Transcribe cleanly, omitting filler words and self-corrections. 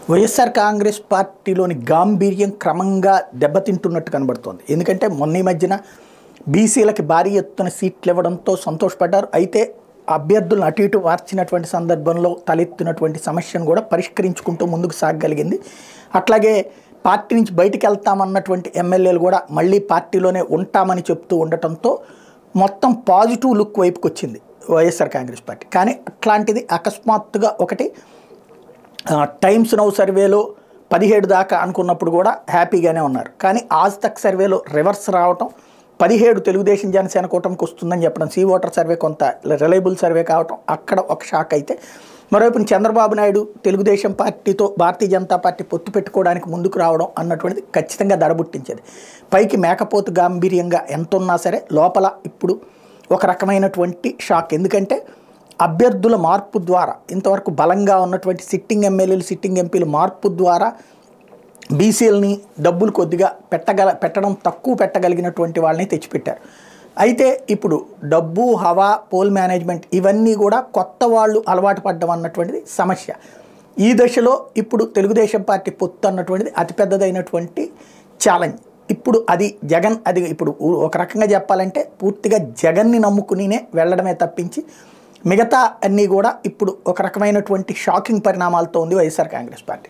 వైఎస్ఆర్ కాంగ్రెస్ పార్టీలోని గాంభీర్యం క్రమంగా దెబ్బతింటున్నట్టు కనబడుతోంది. ఎందుకంటే మొన్న ఈ మధ్యన బీసీలకి భారీ ఎత్తున సీట్లు ఇవ్వడంతో సంతోషపడ్డారు. అయితే అభ్యర్థులను అటు ఇటు మార్చినటువంటి సందర్భంలో తలెత్తినటువంటి సమస్యను కూడా పరిష్కరించుకుంటూ ముందుకు సాగగలిగింది. అట్లాగే పార్టీ నుంచి బయటికి వెళ్తామన్నటువంటి ఎమ్మెల్యేలు కూడా మళ్ళీ పార్టీలోనే ఉంటామని చెప్తూ ఉండటంతో మొత్తం పాజిటివ్ లుక్ వైపుకి వచ్చింది వైఎస్ఆర్ కాంగ్రెస్ పార్టీ. కానీ అట్లాంటిది అకస్మాత్తుగా ఒకటి టైమ్స్ నౌ సర్వేలో 17 దాకా అనుకున్నప్పుడు కూడా హ్యాపీగానే ఉన్నారు. కానీ ఆజ్ తక్ సర్వేలో రివర్స్ రావటం, 17 తెలుగుదేశం జనసేన కూటమికి వస్తుందని చెప్పడం, సీ ఓటర్ సర్వే కొంత రిలయబుల్ సర్వే కావటం అక్కడ ఒక షాక్. అయితే మరోవైపు చంద్రబాబు నాయుడు తెలుగుదేశం పార్టీతో భారతీయ జనతా పార్టీ పొత్తు పెట్టుకోవడానికి ముందుకు రావడం అన్నటువంటిది ఖచ్చితంగా దడబుట్టించేది. పైకి మేకపోతు గాంభీర్యంగా ఎంత ఉన్నా సరే లోపల ఇప్పుడు ఒక రకమైనటువంటి షాక్. ఎందుకంటే అభ్యర్థుల మార్పు ద్వారా ఇంతవరకు బలంగా ఉన్నటువంటి సిట్టింగ్ ఎమ్మెల్యేలు సిట్టింగ్ ఎంపీలు మార్పు ద్వారా బీసీలని డబ్బులు కొద్దిగా పెట్టడం తక్కువ పెట్టగలిగినటువంటి వాళ్ళని తెచ్చిపెట్టారు. అయితే ఇప్పుడు డబ్బు, హవా, పోల్ మేనేజ్మెంట్ ఇవన్నీ కూడా కొత్త వాళ్ళు అలవాటు పడ్డం అన్నటువంటిది సమస్య. ఈ దశలో ఇప్పుడు తెలుగుదేశం పార్టీ పొత్తు అన్నటువంటిది అతిపెద్దదైనటువంటి ఛాలెంజ్. ఇప్పుడు అది ఇప్పుడు ఒక రకంగా చెప్పాలంటే పూర్తిగా జగన్ని నమ్ముకునినే వెళ్ళడమే తప్పించి మిగతా అన్నీ కూడా ఇప్పుడు ఒక రకమైనటువంటి షాకింగ్ పరిణామాలతో ఉంది వైఎస్ఆర్ కాంగ్రెస్ పార్టీ.